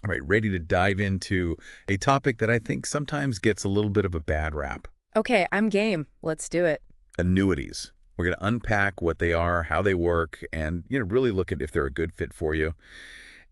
All right, ready to dive into a topic that I think sometimes gets a little bit of a bad rap. Okay, I'm game. Let's do it. Annuities. We're going to unpack what they are, how they work, and really look at if they're a good fit for you.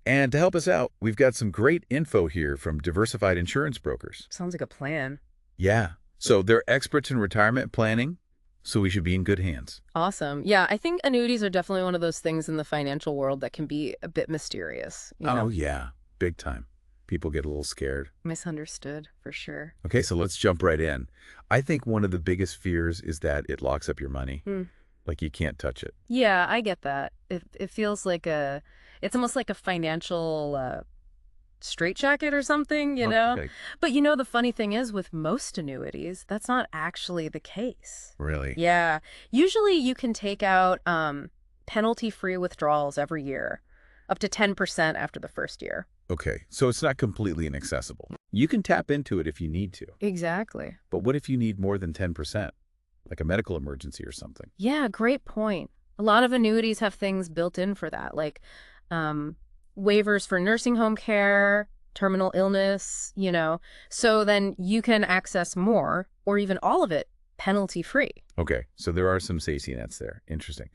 And to help us out, we've got some great info here from Diversified Insurance Brokers. Sounds like a plan. Yeah. So they're experts in retirement planning, so we should be in good hands. Awesome. Yeah, I think annuities are definitely one of those things in the financial world that can be a bit mysterious, Oh, yeah. Big time. People get a little scared. Misunderstood, for sure. Okay, so let's jump right in. I think one of the biggest fears is that it locks up your money. Like you can't touch it. Yeah, I get that. It feels like it's almost like a financial straitjacket or something, Okay. But the funny thing is with most annuities, that's not actually the case. Really? Yeah. Usually you can take out penalty-free withdrawals every year, up to 10% after the first year. Okay, so it's not completely inaccessible. You can tap into it if you need to. Exactly. But what if you need more than 10%? Like a medical emergency or something? Yeah, great point. A lot of annuities have things built in for that, like waivers for nursing home care, terminal illness. So then you can access more or even all of it penalty-free. Okay, so there are some safety nets there. Interesting.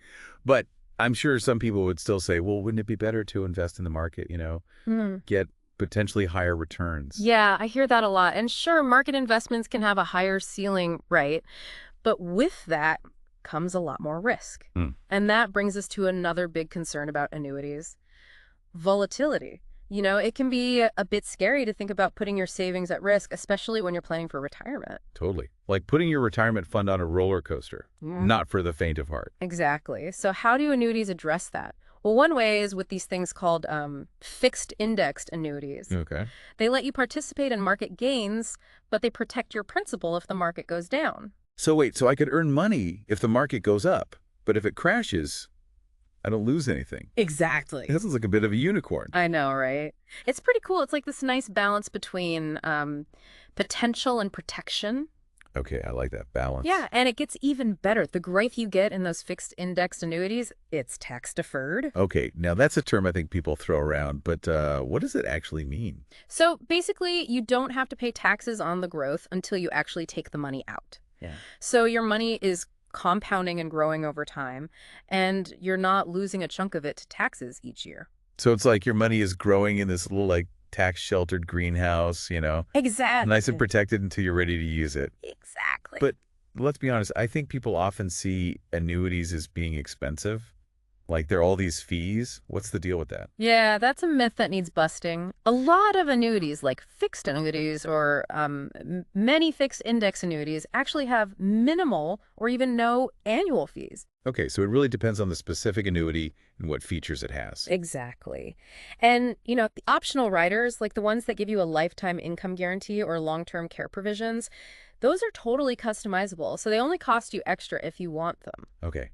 But I'm sure some people would still say, well, wouldn't it be better to invest in the market, get potentially higher returns? Yeah, I hear that a lot. And sure, market investments can have a higher ceiling, right? But with that comes a lot more risk. And that brings us to another big concern about annuities: volatility. It can be a bit scary to think about putting your savings at risk, especially when you're planning for retirement. Totally. Like putting your retirement fund on a roller coaster, not for the faint of heart. Exactly. So how do annuities address that? Well, one way is with these things called fixed indexed annuities. Okay. They let you participate in market gains, but they protect your principal if the market goes down. So wait, so I could earn money if the market goes up, but if it crashes, I don't lose anything. Exactly. That sounds like a bit of a unicorn. I know, right? It's pretty cool. It's like this nice balance between potential and protection. Okay, I like that balance. Yeah, and it gets even better. The growth you get in those fixed indexed annuities, it's tax deferred. Okay, now that's a term I think people throw around, but what does it actually mean? So basically, you don't have to pay taxes on the growth until you actually take the money out. Yeah. So your money is compounding and growing over time, and you're not losing a chunk of it to taxes each year. So it's like your money is growing in this little tax-sheltered greenhouse, Exactly. nice and protected until you're ready to use it. Exactly. But let's be honest, I think people often see annuities as being expensive. Like there are all these fees. What's the deal with that? Yeah, that's a myth that needs busting. A lot of annuities, like fixed annuities or many fixed index annuities, actually have minimal or even no annual fees. Okay, so it really depends on the specific annuity and what features it has. Exactly. And, the optional riders, like the ones that give you a lifetime income guarantee or long-term care provisions, those are totally customizable. So they only cost you extra if you want them. Okay,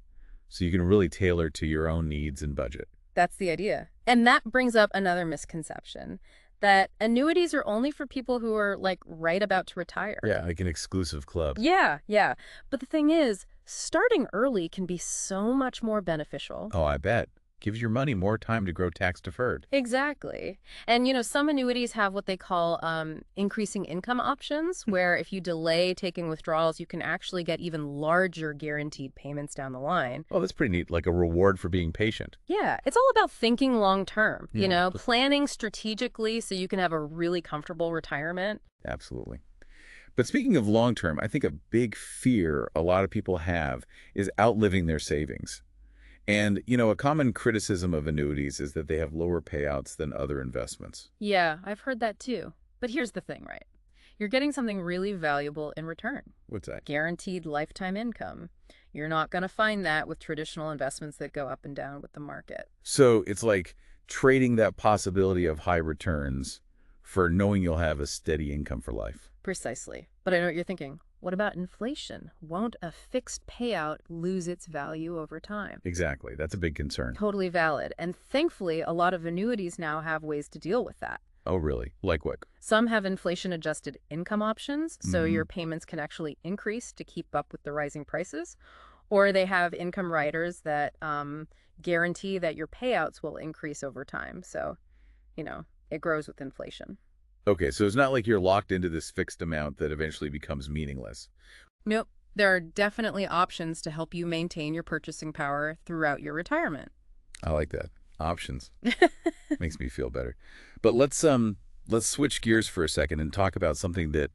so you can really tailor to your own needs and budget. That's the idea. And that brings up another misconception, that annuities are only for people who are right about to retire. Yeah, like an exclusive club. Yeah. But the thing is, starting early can be so much more beneficial. Oh, I bet. Gives your money more time to grow tax deferred. Exactly. And, some annuities have what they call increasing income options, where if you delay taking withdrawals, you can actually get even larger guaranteed payments down the line. Oh, that's pretty neat, like a reward for being patient. Yeah, it's all about thinking long term, Yeah. planning strategically so you can have a really comfortable retirement. Absolutely. But speaking of long term, I think a big fear a lot of people have is outliving their savings. And, a common criticism of annuities is that they have lower payouts than other investments. Yeah, I've heard that too. But here's the thing, right? You're getting something really valuable in return. What's that? Guaranteed lifetime income. You're not going to find that with traditional investments that go up and down with the market. So it's like trading that possibility of high returns for knowing you'll have a steady income for life. Precisely. But I know what you're thinking. What about inflation? Won't a fixed payout lose its value over time? Exactly. That's a big concern. Totally valid. And thankfully, a lot of annuities now have ways to deal with that. Oh, really? Like what? Some have inflation-adjusted income options, so your payments can actually increase to keep up with the rising prices. Or they have income riders that guarantee that your payouts will increase over time. So, It grows with inflation. Okay, so it's not like you're locked into this fixed amount that eventually becomes meaningless. Nope. There are definitely options to help you maintain your purchasing power throughout your retirement. I like that. Options. Makes me feel better. But let's switch gears for a second and talk about something that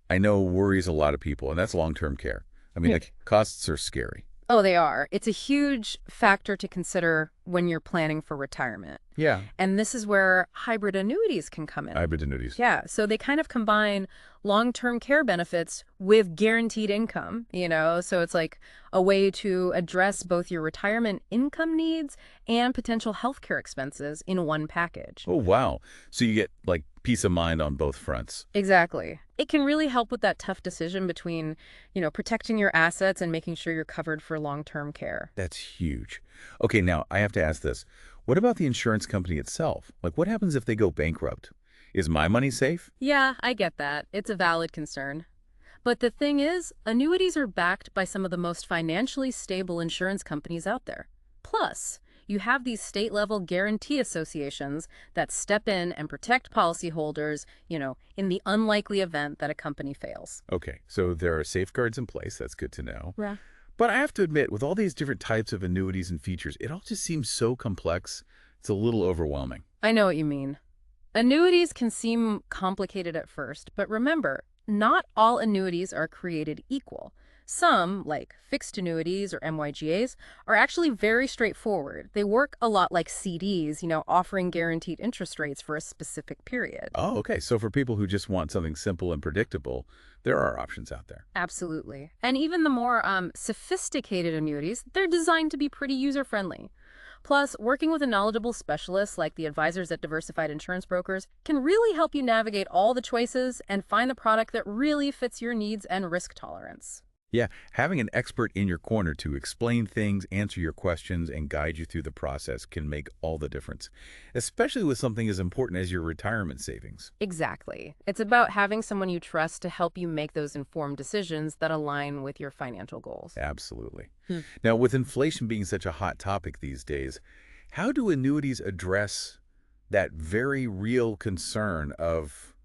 I know worries a lot of people, and that's long-term care. I mean, Yeah. the costs are scary. Oh, they are. It's a huge factor to consider when you're planning for retirement. Yeah. And this is where hybrid annuities can come in. Hybrid annuities. Yeah, so they kind of combine long-term care benefits with guaranteed income, so it's like a way to address both your retirement income needs and potential healthcare expenses in one package. Oh, wow. So you get, like, peace of mind on both fronts. Exactly. It can really help with that tough decision between, protecting your assets and making sure you're covered for long-term care. That's huge. Okay, now I have to ask this. What about the insurance company itself? Like, what happens if they go bankrupt? Is my money safe? Yeah, I get that. It's a valid concern. But the thing is, annuities are backed by some of the most financially stable insurance companies out there. Plus, you have these state-level guarantee associations that step in and protect policyholders, in the unlikely event that a company fails. Okay, so there are safeguards in place. That's good to know. Yeah. But I have to admit, with all these different types of annuities and features, it all just seems so complex. It's a little overwhelming. I know what you mean. Annuities can seem complicated at first, but remember, not all annuities are created equal. Some, like fixed annuities or MYGAs, are actually very straightforward. They work a lot like CDs, offering guaranteed interest rates for a specific period. Oh, okay. So for people who just want something simple and predictable, there are options out there. Absolutely. And even the more sophisticated annuities, they're designed to be pretty user-friendly. Plus, working with a knowledgeable specialist like the advisors at Diversified Insurance Brokers can really help you navigate all the choices and find the product that really fits your needs and risk tolerance. Yeah, having an expert in your corner to explain things, answer your questions, and guide you through the process can make all the difference, especially with something as important as your retirement savings. Exactly. It's about having someone you trust to help you make those informed decisions that align with your financial goals. Absolutely. Hmm. Now, with inflation being such a hot topic these days, how do annuities address that very real concern of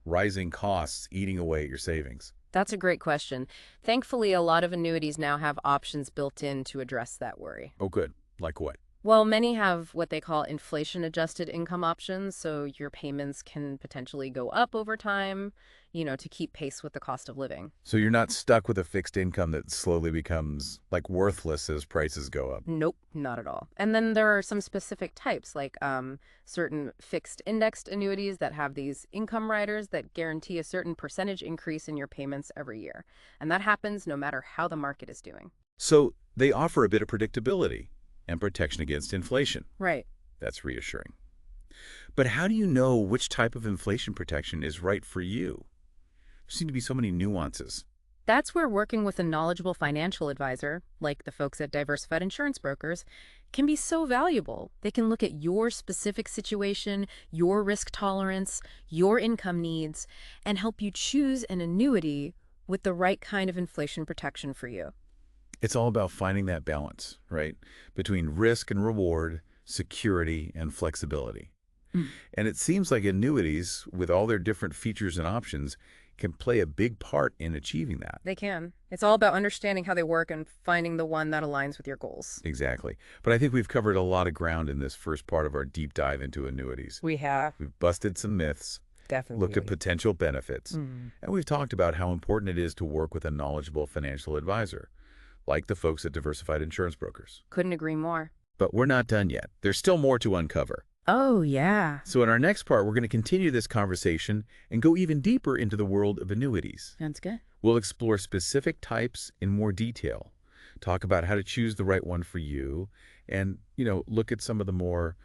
rising costs eating away at your savings? That's a great question. Thankfully, a lot of annuities now have options built in to address that worry. Oh, good. Like what? Well, many have what they call inflation-adjusted income options, so your payments can potentially go up over time, to keep pace with the cost of living. So you're not stuck with a fixed income that slowly becomes, like, worthless as prices go up. Nope, not at all. And then there are some specific types, like certain fixed indexed annuities that have these income riders that guarantee a certain percentage increase in your payments every year. And that happens no matter how the market is doing. So they offer a bit of predictability and protection against inflation. Right. That's reassuring. But how do you know which type of inflation protection is right for you? There seem to be so many nuances. That's where working with a knowledgeable financial advisor, like the folks at Diversified Insurance Brokers, can be so valuable. They can look at your specific situation, your risk tolerance, your income needs, and help you choose an annuity with the right kind of inflation protection for you. It's all about finding that balance, right, between risk and reward, security and flexibility. Mm. And it seems like annuities, with all their different features and options, can play a big part in achieving that. They can. It's all about understanding how they work and finding the one that aligns with your goals. Exactly. But I think we've covered a lot of ground in this first part of our deep dive into annuities. We have. We've busted some myths, Definitely. looked at potential benefits, and we've talked about how important it is to work with a knowledgeable financial advisor, like the folks at Diversified Insurance Brokers. Couldn't agree more. But we're not done yet. There's still more to uncover. Oh, yeah. So in our next part, we're going to continue this conversation and go even deeper into the world of annuities. Sounds good. We'll explore specific types in more detail, talk about how to choose the right one for you, and, look at some of the more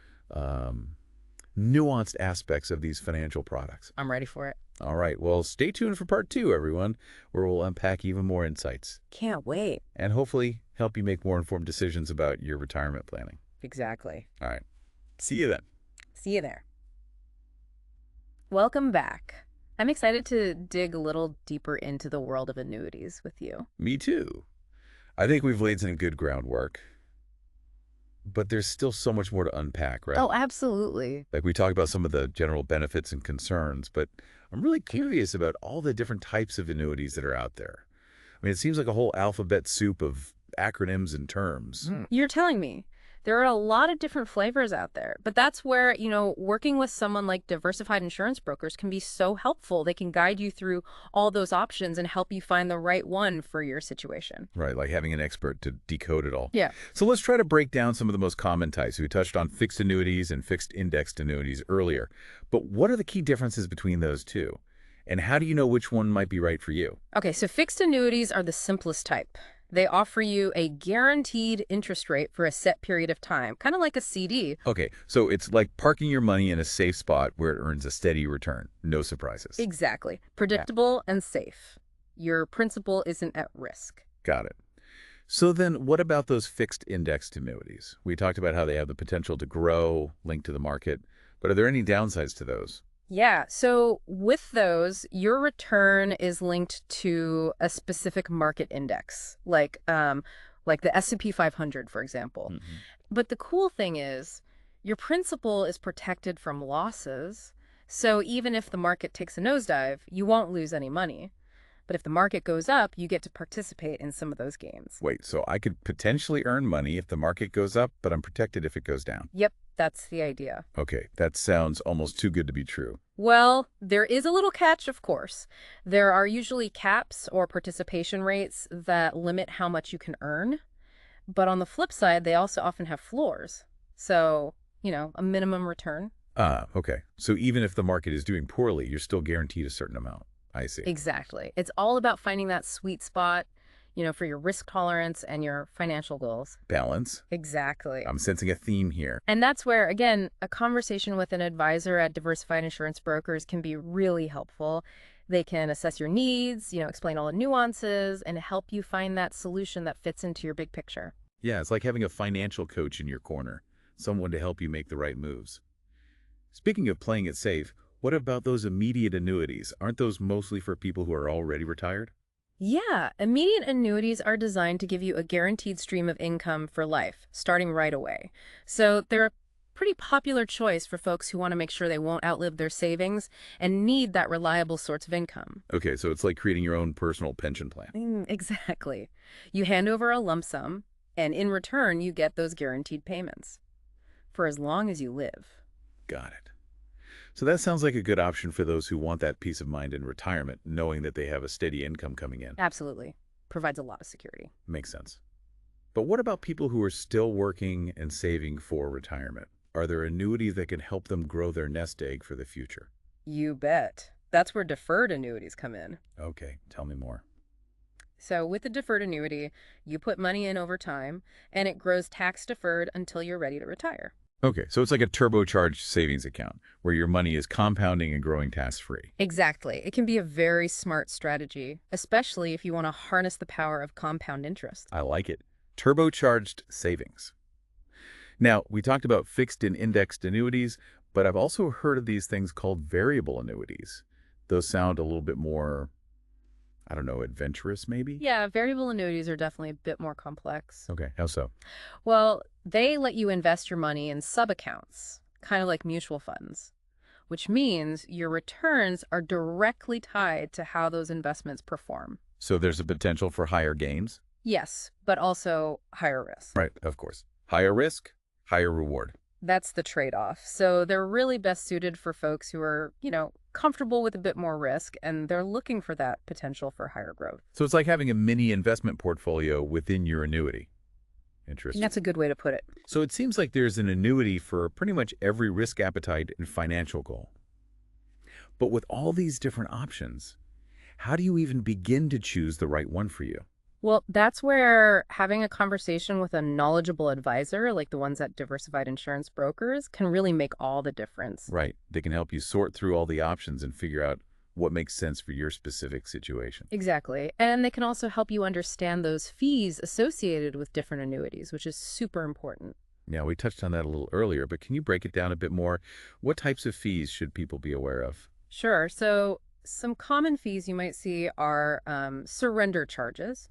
nuanced aspects of these financial products. I'm ready for it. All right, well, stay tuned for part 2, everyone, where we'll unpack even more insights Can't wait. and hopefully help you make more informed decisions about your retirement planning. Exactly. All right, see you then. See you there. Welcome back. I'm excited to dig a little deeper into the world of annuities with you. Me too. I think we've laid some good groundwork. But there's still so much more to unpack, right? Oh, absolutely. Like we talk about some of the general benefits and concerns, but I'm really curious about all the different types of annuities that are out there. I mean, it seems like a whole alphabet soup of acronyms and terms. You're telling me. There are a lot of different flavors out there, but that's where, working with someone like Diversified Insurance Brokers can be so helpful. They can guide you through all those options and help you find the right one for your situation. Right, like having an expert to decode it all. Yeah. So let's try to break down some of the most common types. We touched on fixed annuities and fixed indexed annuities earlier. But what are the key differences between those two? And how do you know which one might be right for you? Okay, so fixed annuities are the simplest type. They offer you a guaranteed interest rate for a set period of time, kind of like a CD. Okay, so it's like parking your money in a safe spot where it earns a steady return. No surprises. Exactly. Predictable and safe. Your principal isn't at risk. Got it. So then what about those fixed indexed annuities? We talked about how they have the potential to grow, linked to the market, but are there any downsides to those? Yeah, so with those, your return is linked to a specific market index, like the S&P 500, for example. But the cool thing is, your principal is protected from losses. So even if the market takes a nosedive, you won't lose any money. But if the market goes up, you get to participate in some of those gains. Wait, so I could potentially earn money if the market goes up, but I'm protected if it goes down. Yep, that's the idea. Okay, that sounds almost too good to be true. Well, there is a little catch, of course. There are usually caps or participation rates that limit how much you can earn. But on the flip side, they also often have floors. So, a minimum return. Ah, okay. So even if the market is doing poorly, you're still guaranteed a certain amount. I see. Exactly. It's all about finding that sweet spot, for your risk tolerance and your financial goals. Balance. Exactly. I'm sensing a theme here. And that's where, again, a conversation with an advisor at Diversified Insurance Brokers can be really helpful. They can assess your needs, explain all the nuances, and help you find that solution that fits into your big picture. Yeah, it's like having a financial coach in your corner, someone to help you make the right moves. Speaking of playing it safe, what about those immediate annuities? Aren't those mostly for people who are already retired? Yeah, immediate annuities are designed to give you a guaranteed stream of income for life, starting right away. So they're a pretty popular choice for folks who want to make sure they won't outlive their savings and need that reliable source of income. Okay, so it's like creating your own personal pension plan. Exactly. You hand over a lump sum, and in return, you get those guaranteed payments for as long as you live. Got it. So that sounds like a good option for those who want that peace of mind in retirement, knowing that they have a steady income coming in. Absolutely. Provides a lot of security. Makes sense. But what about people who are still working and saving for retirement? Are there annuities that can help them grow their nest egg for the future? You bet. That's where deferred annuities come in. Okay, tell me more. So with the deferred annuity, you put money in over time, and it grows tax deferred until you're ready to retire. Okay, so it's like a turbocharged savings account where your money is compounding and growing tax-free. Exactly. It can be a very smart strategy, especially if you want to harness the power of compound interest. I like it. Turbocharged savings. Now, we talked about fixed and indexed annuities, but I've also heard of these things called variable annuities. Those sound a little bit more, I don't know, adventurous maybe? Yeah, variable annuities are definitely a bit more complex. Okay, how so? Well, they let you invest your money in sub-accounts, kind of like mutual funds, which means your returns are directly tied to how those investments perform. So there's a potential for higher gains? Yes, but also higher risk. Right, of course. Higher risk, higher reward. That's the trade-off. So they're really best suited for folks who are, comfortable with a bit more risk, and they're looking for that potential for higher growth. So it's like having a mini investment portfolio within your annuity. Interesting. That's a good way to put it. So it seems like there's an annuity for pretty much every risk appetite and financial goal. But with all these different options, how do you even begin to choose the right one for you? Well, that's where having a conversation with a knowledgeable advisor, like the ones at Diversified Insurance Brokers, can really make all the difference. Right. They can help you sort through all the options and figure out what makes sense for your specific situation. Exactly. And they can also help you understand those fees associated with different annuities, which is super important. Now, we touched on that a little earlier, but can you break it down a bit more? What types of fees should people be aware of? Sure. So some common fees you might see are surrender charges,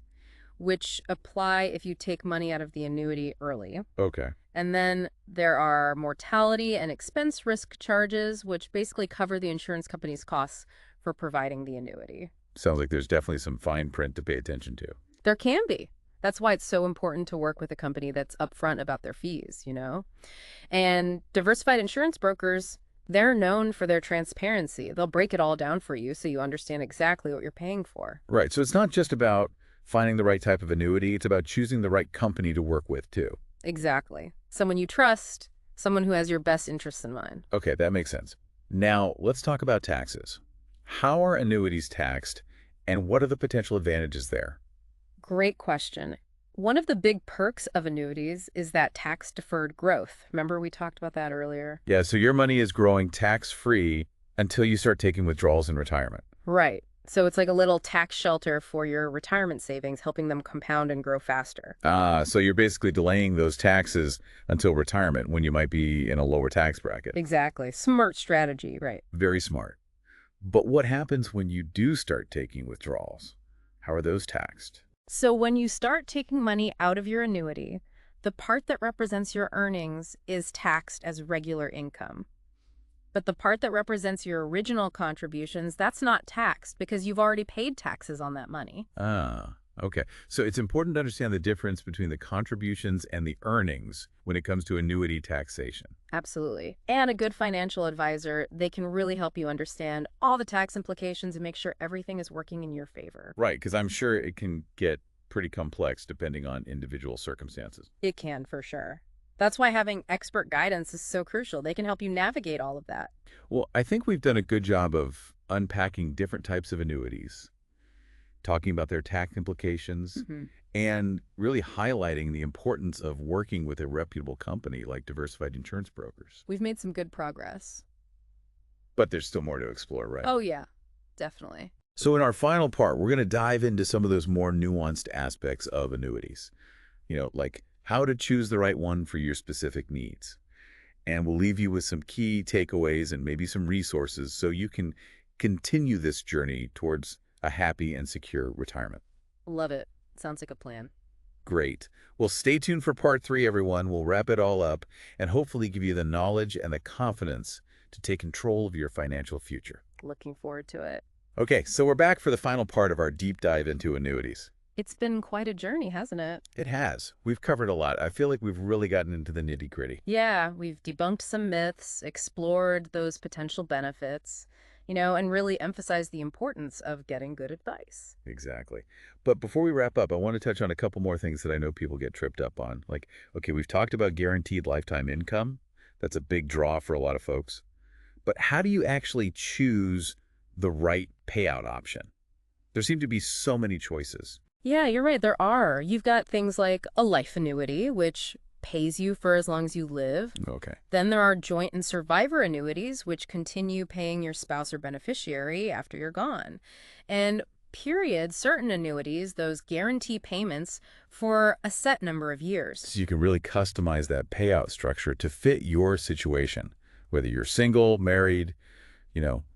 which apply if you take money out of the annuity early. Okay. And then there are mortality and expense risk charges, which basically cover the insurance company's costs for providing the annuity. Sounds like there's definitely some fine print to pay attention to. There can be. That's why it's so important to work with a company that's upfront about their fees, you know? And diversified insurance brokers, they're known for their transparency. They'll break it all down for you so you understand exactly what you're paying for. Right. So it's not just about finding the right type of annuity. It's about choosing the right company to work with, too. Exactly. Someone you trust, someone who has your best interests in mind. Okay, that makes sense. Now, let's talk about taxes. How are annuities taxed, and what are the potential advantages there? Great question. One of the big perks of annuities is that tax-deferred growth. Remember we talked about that earlier? Yeah, so your money is growing tax-free until you start taking withdrawals in retirement. Right. So it's like a little tax shelter for your retirement savings, helping them compound and grow faster. So you're basically delaying those taxes until retirement when you might be in a lower tax bracket. Exactly. Smart strategy, right. Very smart. But what happens when you do start taking withdrawals? How are those taxed? So when you start taking money out of your annuity, the part that represents your earnings is taxed as regular income. But the part that represents your original contributions, that's not taxed because you've already paid taxes on that money. Okay. So it's important to understand the difference between the contributions and the earnings when it comes to annuity taxation. Absolutely. And a good financial advisor, they can really help you understand all the tax implications and make sure everything is working in your favor. Right, because I'm sure it can get pretty complex depending on individual circumstances. It can, for sure. That's why having expert guidance is so crucial. They can help you navigate all of that. Well, I think we've done a good job of unpacking different types of annuities, talking about their tax implications, and really highlighting the importance of working with a reputable company like Diversified Insurance Brokers. We've made some good progress. But there's still more to explore, right? Oh, yeah, definitely. So in our final part, we're going to dive into some of those more nuanced aspects of annuities, like how to choose the right one for your specific needs. And we'll leave you with some key takeaways and maybe some resources so you can continue this journey towards a happy and secure retirement. Love it. Sounds like a plan. Great. Well, stay tuned for part 3, everyone. We'll wrap it all up and hopefully give you the knowledge and the confidence to take control of your financial future. Looking forward to it. Okay, so we're back for the final part of our deep dive into annuities. It's been quite a journey, hasn't it? It has. We've covered a lot. I feel like we've really gotten into the nitty-gritty. Yeah, we've debunked some myths, explored those potential benefits, and really emphasized the importance of getting good advice. Exactly. But before we wrap up, I want to touch on a couple more things that I know people get tripped up on. Like, okay, we've talked about guaranteed lifetime income. That's a big draw for a lot of folks. But how do you actually choose the right payout option? There seem to be so many choices. Yeah, you're right. There are. You've got things like a life annuity, which pays you for as long as you live. Okay. Then there are joint and survivor annuities, which continue paying your spouse or beneficiary after you're gone. And certain annuities, those guarantee payments for a set number of years. So you can really customize that payout structure to fit your situation, whether you're single, married,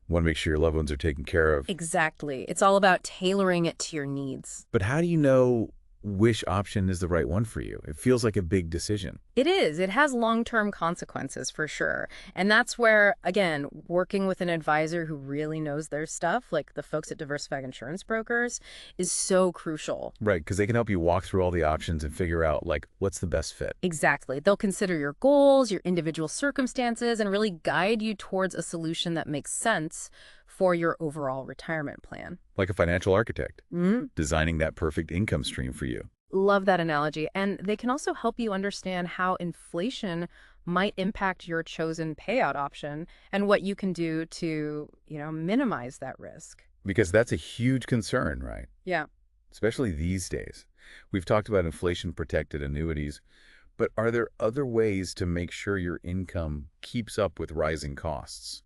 want to make sure your loved ones are taken care of. Exactly. It's all about tailoring it to your needs. But how do you know which option is the right one for you? It feels like a big decision. It is. It has long-term consequences for sure. And that's where, again, working with an advisor who really knows their stuff, like the folks at Diversified Insurance Brokers, is so crucial. Right, because they can help you walk through all the options and figure out, what's the best fit. Exactly. They'll consider your goals, your individual circumstances, and really guide you towards a solution that makes sense for your overall retirement plan. Like a financial architect, designing that perfect income stream for you. Love that analogy. And they can also help you understand how inflation might impact your chosen payout option and what you can do to, minimize that risk. Because that's a huge concern, right? Yeah. Especially these days. We've talked about inflation-protected annuities, but are there other ways to make sure your income keeps up with rising costs?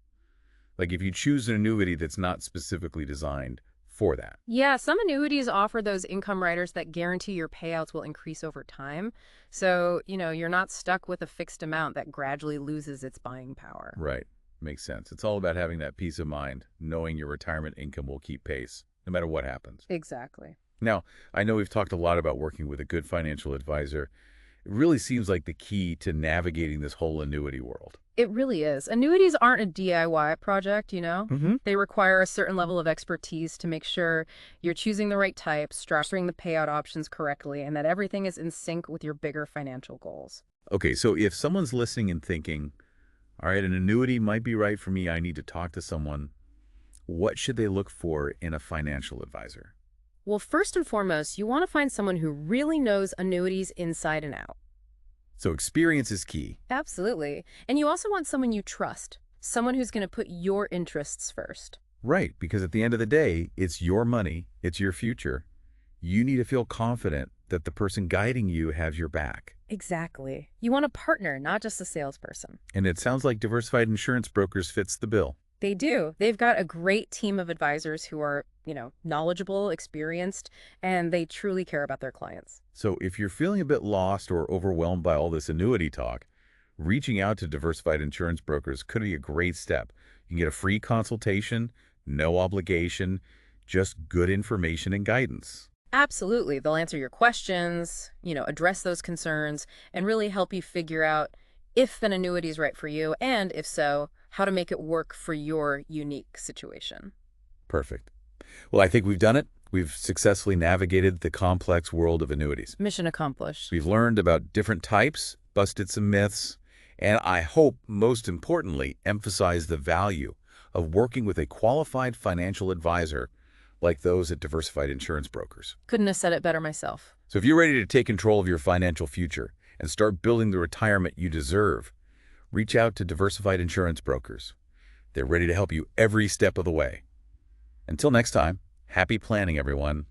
Like if you choose an annuity that's not specifically designed for that. Yeah, some annuities offer those income riders that guarantee your payouts will increase over time. So, you're not stuck with a fixed amount that gradually loses its buying power. Right. Makes sense. It's all about having that peace of mind, knowing your retirement income will keep pace, no matter what happens. Exactly. Now, I know we've talked a lot about working with a good financial advisor. It really seems like the key to navigating this whole annuity world. It really is. Annuities aren't a DIY project, Hmm. They require a certain level of expertise to make sure you're choosing the right type, structuring the payout options correctly, and that everything is in sync with your bigger financial goals. Okay, so if someone's listening and thinking, all right, an annuity might be right for me, I need to talk to someone, what should they look for in a financial advisor? Well, first and foremost, you want to find someone who really knows annuities inside and out. So experience is key. Absolutely. And you also want someone you trust, someone who's going to put your interests first. Right, because at the end of the day, it's your money, it's your future. You need to feel confident that the person guiding you has your back. Exactly. You want a partner, not just a salesperson. And it sounds like Diversified Insurance Brokers fits the bill. They do. They've got a great team of advisors who are, knowledgeable, experienced, and they truly care about their clients. So if you're feeling a bit lost or overwhelmed by all this annuity talk, reaching out to Diversified Insurance Brokers could be a great step. You can get a free consultation, no obligation, just good information and guidance. Absolutely. They'll answer your questions, address those concerns, and really help you figure out if an annuity is right for you, and if so, how to make it work for your unique situation. Perfect. Well, I think we've done it. We've successfully navigated the complex world of annuities. Mission accomplished. We've learned about different types, busted some myths, and I hope, most importantly, emphasize the value of working with a qualified financial advisor like those at Diversified Insurance Brokers. Couldn't have said it better myself. So if you're ready to take control of your financial future and start building the retirement you deserve, reach out to Diversified Insurance Brokers. They're ready to help you every step of the way. Until next time, happy planning, everyone.